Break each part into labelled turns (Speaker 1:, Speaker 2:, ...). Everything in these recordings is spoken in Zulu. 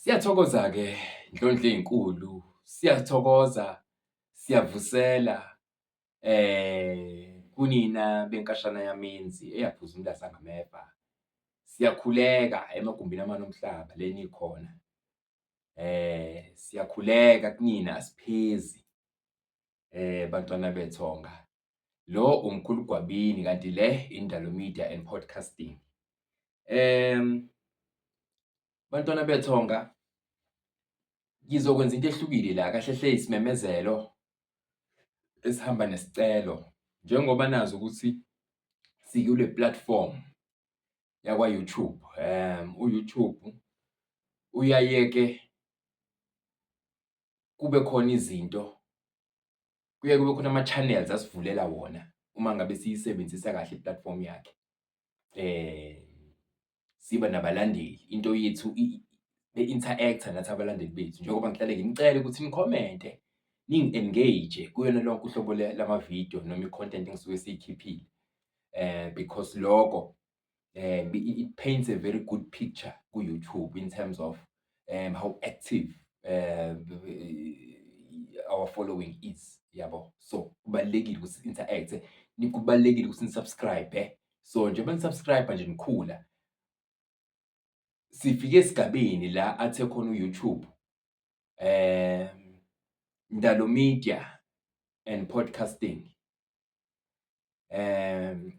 Speaker 1: Siyathokoza ke Ndlondlo ezinkulu, siyathokoza, siyavusela kunina benkashana yamenzi eyaphuza umlasa ngameva. Siyakhuleka emagumbini amanye omhlaba leni khona. Siyakhuleka kunina asiphezi bantwana bethonga. Lo umkhulu Gwabini kanti le Indalo Media and Podcasting. Bantwana bethonga, ngizokwenza into ehlukile la kahle hle isimemezelo esihamba nesicelo njengoba nazi ukuthi sikule platform yakwa YouTube. uYouTube uyayeke kube khona izinto, kuye kube khona ama-channels asivulela wona uma ngabe siyisebenzisa kahle i-platform yakhe. Siba nabalandeli, into yethu be-interact-a nathi abalandeli bethu, njengoba ngihlale ngimcela ukuthi nikhomente, ningi-engage kuyona lonke uhlobo lama-video noma i-content engisuke siyikhiphile. Because lokho it paints a very good picture ku-YouTube in terms of how active our following is, yabo. So kubalulekile ukuthi si-interact, kubalulekile ukuthi ni-subscribe. So njengoba ni-subscribe nje nikhula, sifike esigabeni la athe khona uYouTube Ndalo Media and Podcasting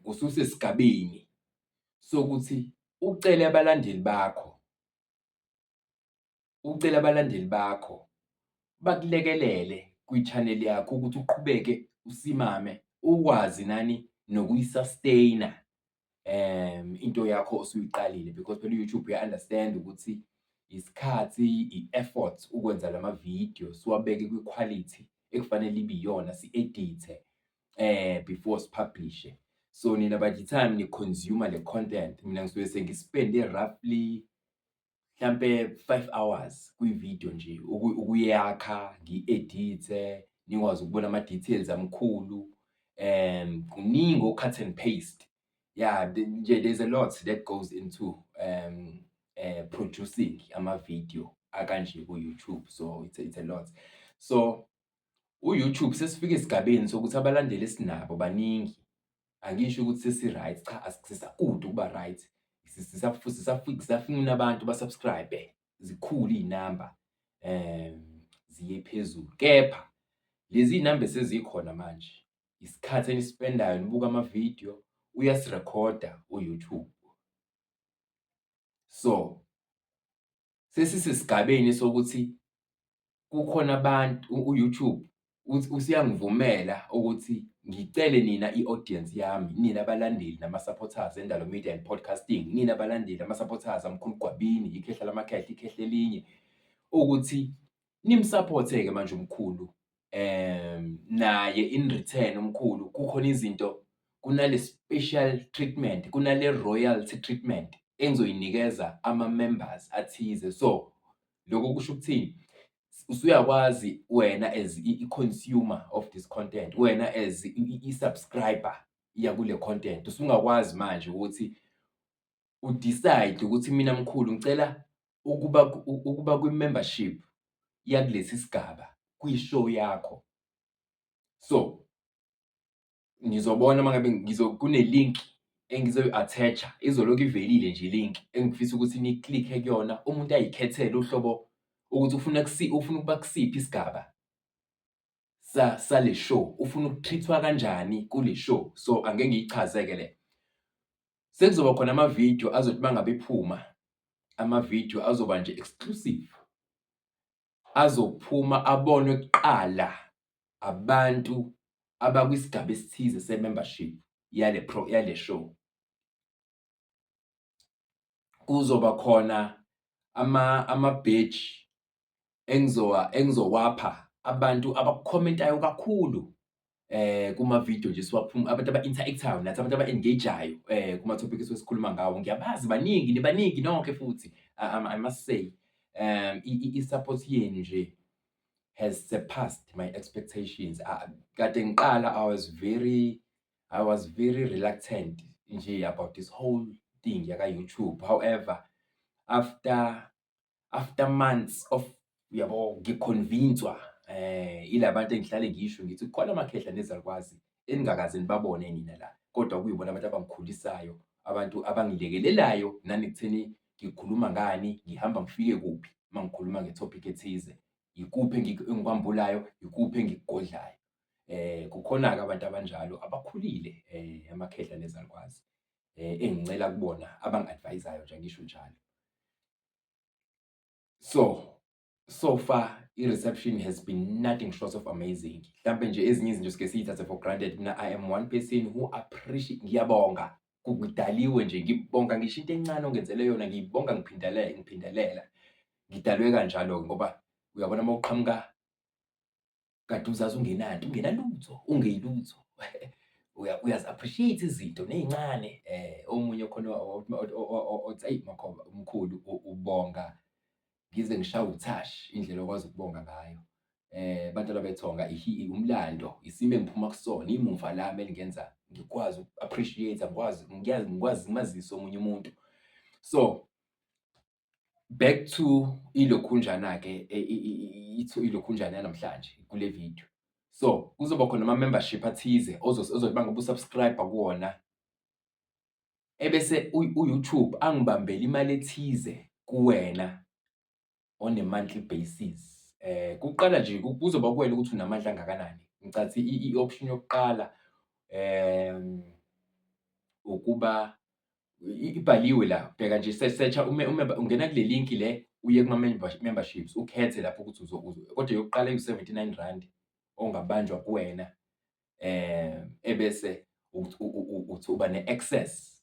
Speaker 1: ususesigabeni sokuthi ucele abalandeli bakho bakulekelele kwi-channel yakho ukuthi uqhubeke usimame, ukwazi nani nokuyi-sustain-a into yakho osuyiqalile, because phela uYouTube uya-understand ukuthi isikhathi, i-effort ukwenza lama-video siwabeke kwi-quality ekufanele ibe iyona, si-edithe before sipublishe. So nina by the time ni-consume le content, mina ngisuke sengispende roughly mhlampe 5 hours kwi-video nje ukuyakha, ngi-edithe, nikwazi ukubona ama-details amakhulu. Kuningi o-cut and paste. Yeah, there's a lot that goes into producing ama-video akanje ku-YouTube. So it's a lot. So uYouTube sesifike esigabeni sokuthi abalandeli esinabo baningi. Angisho ukuthi sesi-right, cha, asisekude ukuba right. Sisafuna abantu ba-subscribe, zikhulu iy'namba, ziye phezulu. Kepha lezi iy'namba esezikhona manje, isikhathi enisipendayo nibuka ama-video, uyasirekhoda uYouTube. So sesisesigabeni sokuthi kukhona abantu uYouTube usiyangivumela ukuthi ngicele nina i-audience yami, nina abalandeli nama-supporters eNdalo Media and Podcasting, nina abalandeli ama-supporters amkhulu Gwabini, ikhehla lamakhehla, ikhehla elinye, ukuthi nimsupport-ke manje umkhulu. Naye in return umkhulu kukhona izinto, kunale special treatment, kunale royalty treatment engizoyinikeza ama-members athize. So lokho kusho ukuthini? Usuyakwazi wena as i-consumer of this content, wena as i-subscriber yakule content, usungakwazi manje ukuthi udecide ukuthi mina mkhulu ngicela ukuba kwi-membership yakulesi sigaba, kwi-show yakho. So ngizobona mangabe kune-link engizoyi-attach-a, izolokhu ivelile nje i-link engifisa ukuthi ni-click-e kuyona, umuntu ayikhethele uhlobo ukuthi ufuna ukuba kusiphi isigaba sale show, ufuna ukutreat-wa kanjani kule show. So angeke ngiyichaze-ke le. Sekuzoba khona ama-video azothi mangabe ephuma, ama-video azoba nje exclusive, azophuma abonwe kuqala abantu abakwisigaba esithize se-membership yale show. Kuzoba khona ama-badge engizowapha abantu abakukhomentayo kakhulu kuma-video nje siwaphuma, abantu aba-interact-ayo nathi, abantu aba-engage-ayo kuma-topic esesikhuluma ngawo. Ngiyabazi baningi, nibaningi nonke futhi, I must say i-support yenu nje has surpassed my expectations. Kade ngiqala I was very reluctant nje about this whole thing yaka-YouTube. However, after after months of uyabo ngiconvincewa ilabantu engihlale ngisho ngithi kukhona amakhehla nezalukwazi eningakaze nibabone nina la, kodwa kuyibona abantu abangikhulisayo, abantu abangilekelelayo nanekutheni ngikhuluma ngani, ngihamba ngifike kuphi uma ngikhuluma nge-topic ethize, yikuphi engikwambulayo, yikuphi engikugodlayo. Kukhona-ke abantu abanjalo abakhulile amakhehla nezalukwazi engincela kubona abangi-advise-ayo nje angisho njalo. So far i-reception has been nothing short of amazing. Mhlampe nje ezinye izinto sike siyithathe for granted. Mina I am one person who ngiyabonga. Ngidaliwe nje ngibonga ngisho into encane ongenzele yona ngiyibonga ngiphindelela. Ngidalwe kanjalo-ke ngoba uyabona uma uqhamuka kade uzazi ungenalutho, ungeyilutho. Uyazi-appreciate izinto ney'ncane. Omunye khona othi, eyi Makhoba mkhulu ubonga ngize ngishawe uthashi indlela okwazi ukubonga ngayo. Bantwana bethonga umlando, isimo engiphuma kusona, imuva lami elingenza ngikwazi uku-appreciate, ngikwazi ngimazise omunye umuntu. So back to ilokhunjana-ke ilokhunjana yanamhlanje kule video. So kuzoba khona ama-membership athize ozothi mangabe usubscribe-a kuwona, ebese u-YouTube angibambela imali ethize kuwena on a monthly basis. Kuqala nje kuzoba kuwena ukuthi unamandla angakanani. Ngicathi i-option yokuqala ukuba ibhaliwe la, bheka nje search-a ungena kule link le, uye kuma-memberships, ukhethe lapho ukuthi kodwa eyokuqala eyi-R79 ongabanjwa kuwena. Ebese uthi uba ne-access.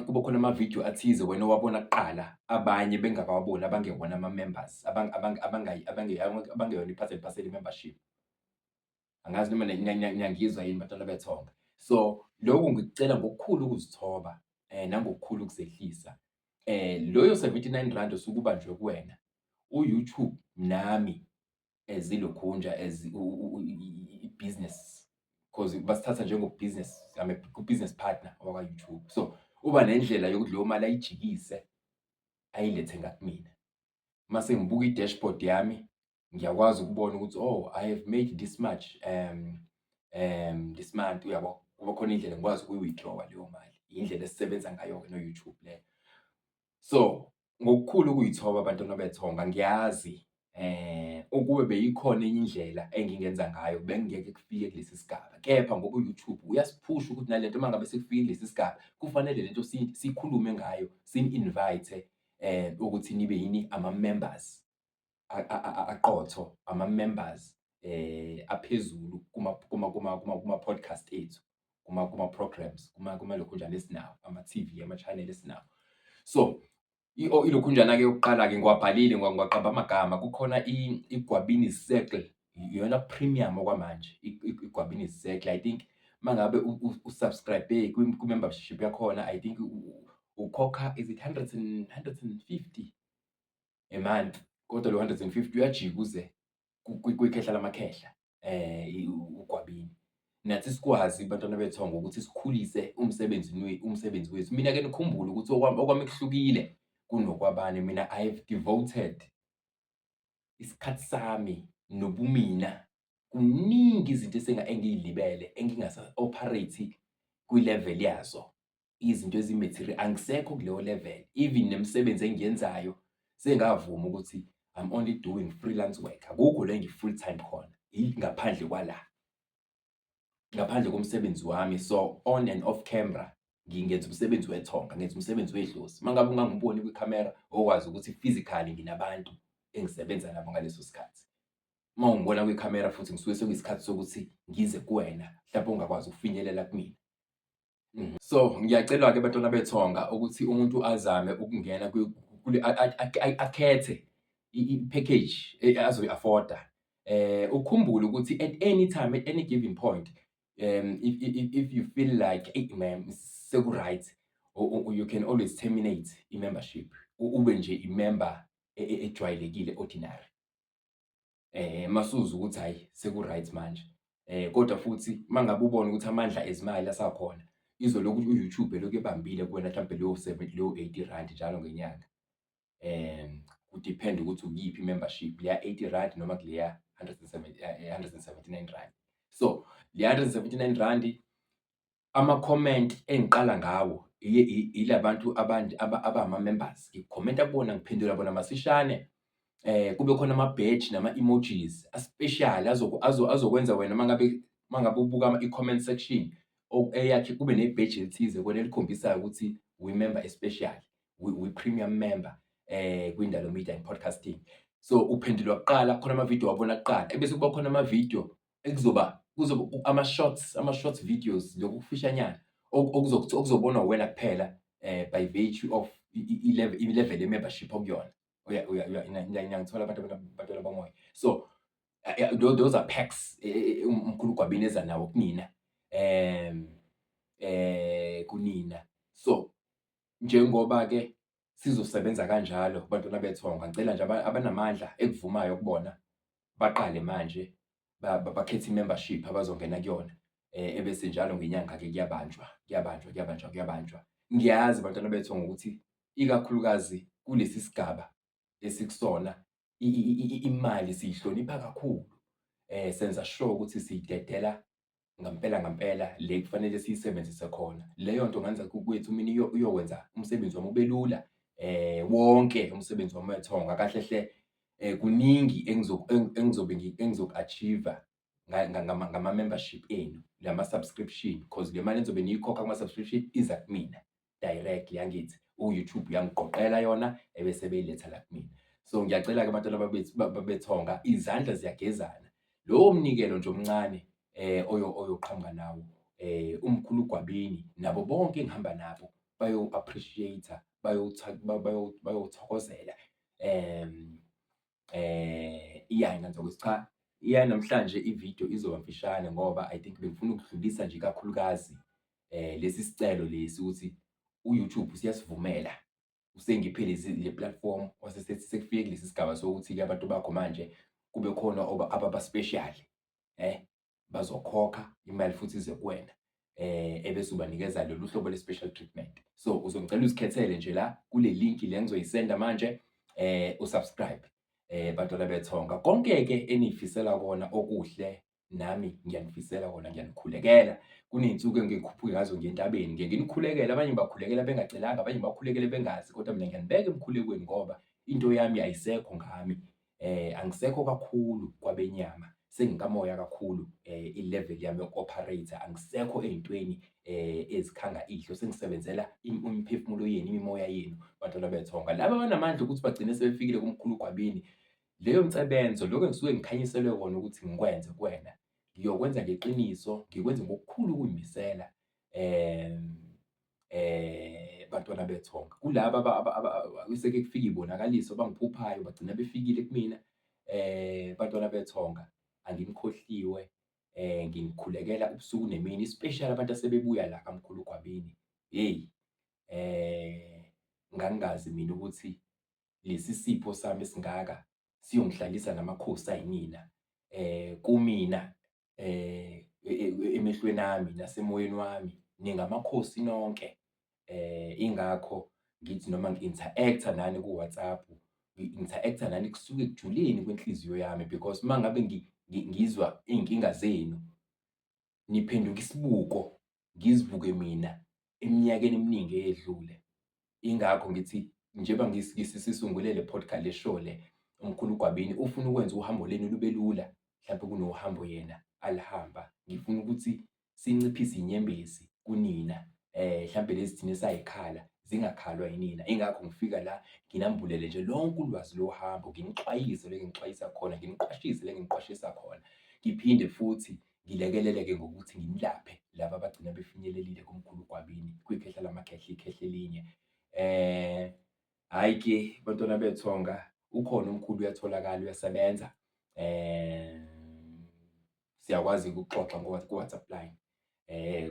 Speaker 1: Kuba khona ama-video athize wena owabona kuqala, abanye bengakawaboni, abangewona ama-members, abangeyona i-part and parcel i-membership. Angazi noma niyangizwa yini bantwana bethonga. So lokhu ngikucela ngokukhulu ukuzithoba nangokukhulu ukuzehlisa. Loyo R79 osuke ubanjwe kuwena, u-YouTube nami as ilokhunja, as i-business, 'cause basithatha njengo-business, ku-business partner wakwa-YouTube. So uba nendlela yokuthi leyo mali ayijikise ayilethe ngakumina. Mase ngibuka i-dashboard yami, ngiyakwazi ukubona ukuthi, oh, I have made this much this month, uyabo. Kuba khona indlela ngikwazi ukuyi-withdraw-a leyo mali. Indlela esisebenza ngayo-ke no-YouTube leyo. So ngokukhulu ukuyithoba bantwana bethonga, ngiyazi ukube beyikhona enye indlela engingenza ngayo bengingeke kufike kulesi sigaba. Kepha ngoba u-YouTube uyasiphusha ukuthi nalento uma ngabe sekufike kulesi sigaba, kufanele lento sikhulume ngayo, sini-invite ukuthi nibe yini ama-members aqotho, ama-members aphezulu kuma-podcast ethu, kuma-programs, kumalokhunjana esinawo, ama-TV, ama-channel esinawo. So ilokhunjana-ke yokuqala-ke ngiwabhalile, ngiwaqamba amagama. Kukhona iGwabini Circle, iyona premium okwamanje, iGwabini Circle. I think mangabe usubscribe ku-membership yakhona, I think ukhokha, is it 150 a month, kodwa lo 150 uyajika uze kwikhehla lamakhehla uGwabini. Nathi sikwazi bantwana bethonga ukuthi sikhulise umsebenzi wethu. Mina-ke nikhumbule ukuthi okwami kuhlukile kunokwabanye. Mina I have devoted isikhathi sami nobumina kuningi izinto engiy'libele engingasa-operate kwi-level yazo. Izinto ezimaterial angisekho kuleyo level. Even nemisebenzi engiyenzayo sengavuma ukuthi I'm only doing freelance work. Akukho la engi-full time khona, ngaphandle kwala, ngaphandle komsebenzi wami. So on and off camera ngingenza umsebenzi wethonga, ngenza umsebenzi wedlozi. Mangabe ungangiboni kwikhamera, okwazi ukuthi physically nginabantu engisebenza nabo ngaleso sikhathi. Uma ungibona kwikhamera futhi ngisuke sekuyisikhathi sokuthi ngize kuwena, mhlawumbe ungakwazi ukufinyelela kumina. So ngiyacela-ke bantwana bethonga ukuthi umuntu azame ukungena akhethe i-package azoyi-afforda. Ukhumbule ukuthi at any time, at any given point, if you feel like, hey man, seku-right, you can always terminate i-membership, ube nje i-member ejwayelekile, ordinary. Masuzwa ukuthi hayi seku-right manje. Kodwa futhi mangabe ubona ukuthi amandla ezimali asakhona, izolokhu u-YouTube elokhu ebambile kuwena, mhlawumbe leyo R80 njalo ngenyanga, Kudepende ukuthi ukuyiphi i-membership, leya 80 rand noma kuleya 179 rand. So, le 179 rand, ama-comment engiqala ngawo ilabantu abama-members. Ngikhomenta kubona, ngiphendula bona masishane. Kube khona ama-badge nama-emojis a-special azokwenza wena mangabe ubuka i-comment section eyakhe kube ne-badge elithize kuwena elikhombisayo ukuthi uyi-member e-special, uyi-premium member kwindalo Media and Podcasting. So, uphendulwa kuqala, khona amavidiyo wabona kuqala, ebese kuba khona amavidiyo kuzoba ama-shorts videos, lokhu okufishanyana okuzobonwa uwena kuphela by virtue of i-level ye-membership okuyona. Ngiyangithola abantu abamoya. So, those are perks uMkhulu Gwabini eza nawo kunina. Kunina. So, njengoba-ke sizosebenza kanjalo bantwana bethonga, ngicela nje abanamandla ekuvumayo ukubona baqale manje bakhethe i-membership abazongena kuyona. Ebese njalo ngenyanga-ke kuyabanjwa. Ngiyazi bantwana bethonga ukuthi ikakhulukazi kulesi sigaba esikusona imali siyihlonipha kakhulu. Senza sure ukuthi siyidedela ngampela le kufanele siyisebenzise khona. Leyo nto ngenza kwethu mina uyokwenza umsebenzi wami ube lula. Wonke umsebenzi wami wethonga kahle hle, kuningi engizoku-achieve-a ngama-membership enu, lama-subscription, 'cause le mali enizobe niyikhokha kuma-subscription iza kumina directly, yangithi. U-YouTube uyangiqoqela yona ebese beyiletha la kumina. So, ngiyacela-ke abantwana babethonga, izandla ziyagezana. Lowo mnikelo nje omncane oyoqhamuka nawo, uMkhulu Gwabini nabo bonke engihamba nabo bayowu-appreciate-a, bayowuthokozela. Ngenza ukuthi cha, namhlanje ividiyo izoba mfishane ngoba I think bengifuna ukudlulisa nje ikakhulukazi lesi sicelo lesi ukuthi u-YouTube usiyasivumela. Usengiphe le platform sekufike kulesi sigaba sokuthi-ke abantu bakho manje kube khona ababa-special. Bazokhokha imali futhi ize kuwena. Ebese ubanikeza lolu hlobo le-special treatment. So, uzongicela uzikhethele nje la kule link le engizoyisenda manje, usubscribe. Bantwana bethonga, konke-ke eniy'fisela kona okuhle, nami ngiyanifisela kona, ngiyanikhulekela. Kuney'nsuku engikhuphuke ngazo ngiye entabeni, ngiye nginikhulekele. Abanye bakhulekela bengacelanga, abanye bakhulekele bengazi, kodwa mina ngiyanibeka emkhulekweni ngoba into yami ayisekho ngami. Angisekho kakhulu kwabenyama, sengikamoya kakhulu. I-level yami yoku-operate-a angisekho ey'ntweni ezikhanga ihlo, sengisebenzela imiphefumulo yenu, imimoya yenu, bantwana bethonga. Laba abanamandla ukuthi bagcine sebefikile kuMkhulu Gwabini, leyo msebenzo, lokho engisuke ngikhanyiselwe kona ukuthi ngikwenze kuwena, ngiyokwenza ngeqiniso, ngikwenze ngokukhulu ukuy'misela. Bantwana bethonga, kulaba seke kufika iy'bonakaliso abangiphuphayo bagcina befikile kumina. Bantwana bethonga, anginikhohliwe, nginikhulekela ubusuku nemini, especially abantu asebebuya la kaMkhulu Gwabini. Hheyi, ngangingazi mina ukuthi lesi sipho sami esingaka siyongihlalisa namakhosi ayinina. Kumina, emehlweni ami nasemoyeni wami, ningamakhosi nonke. Ingakho ngithi noma ngi-interact-a nani ku-WhatsApp, ngi-interact-a nani kusuke ekujuleni kwenhliziyo yami, because uma ngabe ngizwa iy'nkinga zenu, niphenduka isibuko, ngizibuke mina eminyakeni eminingi eyedlule. Ingakho ngithi njengoba ngisisungule le show le, uMkhulu Gwabini ufuna ukwenza uhambo lenu lube lula, mhlampe kunohambo yena alihamba. Ngifuna ukuthi sinciphise inyembezi kunina. Mhlampe lezi thina esay'khala zingakhalwa yinina. Ingakho ngifika la nginambulele nje lonke ulwazi lohambo, nginixwayise la engixwayisa khona, nginiqwashise la enginiqwashisa khona. Ngiphinde futhi ngilekelele-ke ngokuthi ngimlaphe laba abagcina befinyelelile kuMkhulu Gwabini kwikhehla lamakhehla, ikhehla elinye. Hhayi-ke bantwana bethonga, ukhona umkhulu, uyatholakala, uyasebenza. Siyakwazi-ke ukuxoxa ku-WhatsApp line.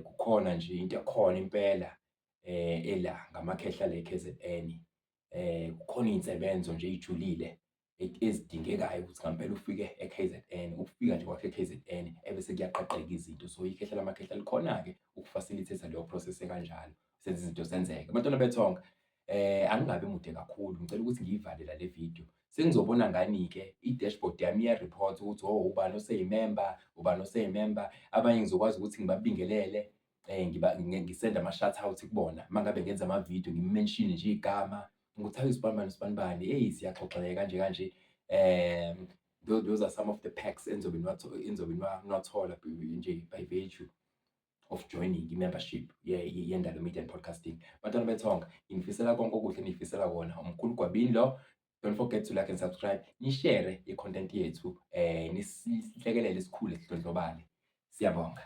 Speaker 1: Kukhona nje into ekhona impela ela ngamakhehla la e-KZN. Kukhona iy'nsebenzo nje ey'julile ezidingekayo ukuthi ngampela ufike e-KZN. Ukufika nje kwakho e-KZN ebese kuyaqaqeka izinto. So, ikhehla lamakhehla likhona-ke uku-facilitate leyo process ekanjalo, senze izinto zenzeke. Bantwana bethonga, Angingabi mude kakhulu, ngicela ukuthi ngiyivale le video. Sengizobona ngani-ke i-dashboard yami iya-report ukuthi ubani oseyimemba, ubani oseyimemba. Abanye ngizokwazi ukuthi ngibabingelele, ngisende ama-shout out kubona. Uma ngabe ngenza amavidiyo ngimenshine nje igama, ngithi usibanibani usibanibani, eyi siyaxoxa kanje kanje. Those are some of the perks enizobe niwathola nje by virtue of joining i-membership yeNdalo Media and Podcasting. Bantwana bethonga, nginifisela konke okuhle eniy'fisela kona. Umkhulu Gwabini lo. Don't forget to like and subscribe. Ni-share i-content yethu, nisihlekelele sikhule sidlondlobale. Siyabonga.